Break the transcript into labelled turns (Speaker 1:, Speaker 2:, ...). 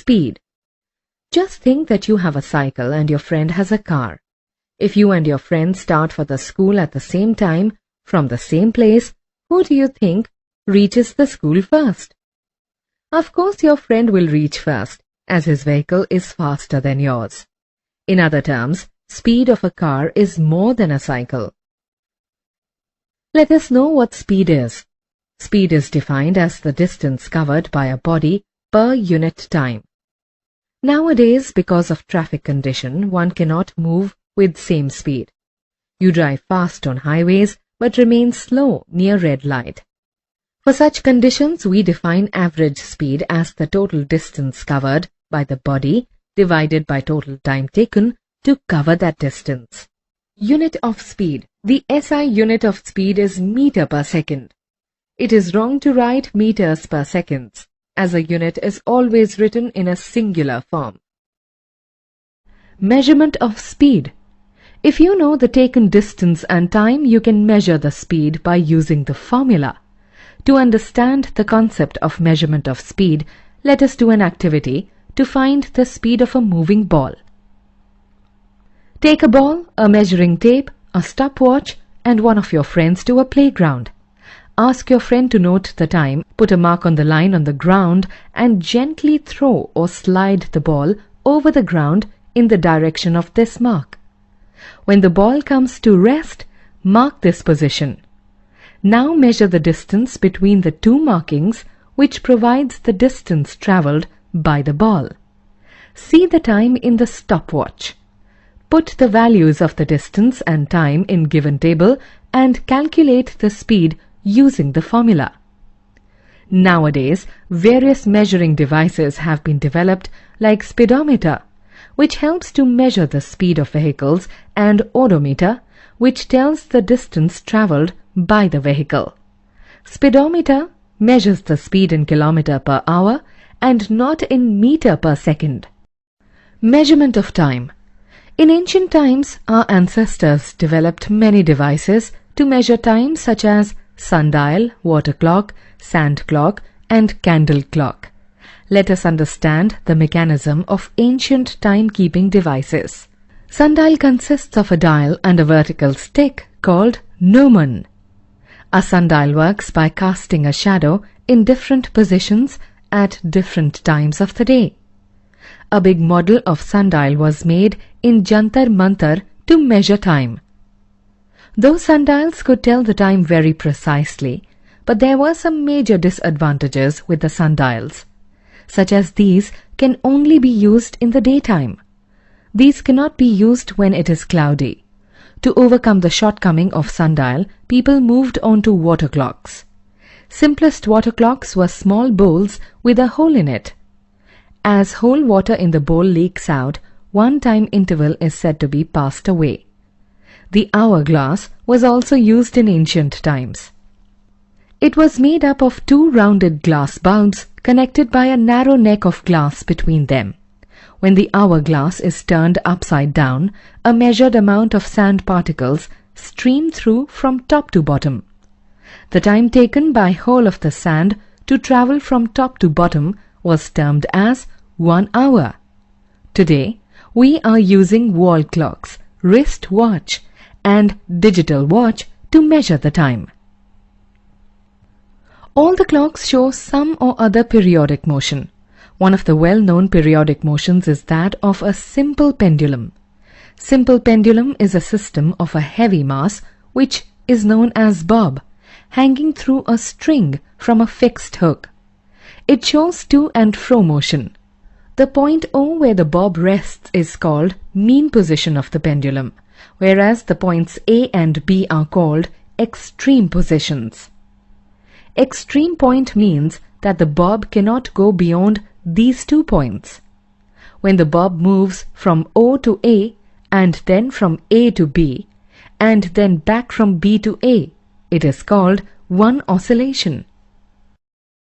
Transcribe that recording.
Speaker 1: speed. Just think that you have a cycle and your friend has a car. If you and your friend start for the school at the same time, from the same place, who do you think reaches the school first? Of course, your friend will reach first, as his vehicle is faster than yours. In other terms, speed of a car is more than a cycle. Let us know what speed is. Speed is defined as the distance covered by a body per unit time. Nowadays, because of traffic condition, one cannot move with same speed. You drive fast on highways but remain slow near red light. For such conditions, we define average speed as the total distance covered by the body divided by total time taken to cover that distance. Unit of speed. The SI unit of speed is meter per second. It is wrong to write meters per seconds, as a unit is always written in a singular form. Measurement of speed. If you know the taken distance and time, you can measure the speed by using the formula. To understand the concept of measurement of speed, let us do an activity to find the speed of a moving ball. Take a ball, a measuring tape, a stopwatch, and one of your friends to a playground. Ask your friend to note the time, put a mark on the line on the ground, and gently throw or slide the ball over the ground in the direction of this mark. When the ball comes to rest, mark this position. Now measure the distance between the two markings, which provides the distance travelled by the ball. See the time in the stopwatch. Put the values of the distance and time in given table and calculate the speed using the formula. Nowadays, various measuring devices have been developed like speedometer, which helps to measure the speed of vehicles, and odometer, which tells the distance travelled by the vehicle. Speedometer measures the speed in kilometer per hour and not in meter per second. Measurement of time. In ancient times, our ancestors developed many devices to measure time, such as sundial, water clock, sand clock, and candle clock. Let us understand the mechanism of ancient timekeeping devices. Sundial consists of a dial and a vertical stick called gnomon. A sundial works by casting a shadow in different positions at different times of the day. A big model of sundial was made in Jantar Mantar to measure time. Those sundials could tell the time very precisely, but there were some major disadvantages with the sundials, such as these can only be used in the daytime. These cannot be used when it is cloudy. To overcome the shortcoming of sundial, people moved on to water clocks. Simplest water clocks were small bowls with a hole in it. As whole water in the bowl leaks out, one time interval is said to be passed away. The hourglass was also used in ancient times. It was made up of two rounded glass bulbs connected by a narrow neck of glass between them. When the hourglass is turned upside down, a measured amount of sand particles stream through from top to bottom. The time taken by whole of the sand to travel from top to bottom was termed as 1 hour. Today, we are using wall clocks, wrist watch, and digital watch to measure the time. All the clocks show some or other periodic motion. One of the well-known periodic motions is that of a simple pendulum. Simple pendulum is a system of a heavy mass which is known as bob, hanging through a string from a fixed hook. It shows to and fro motion. The point O where the bob rests is called mean position of the pendulum, whereas the points A and B are called extreme positions. Extreme point means that the bob cannot go beyond these 2 points. When the bob moves from O to A and then from A to B and then back from B to A, it is called one oscillation.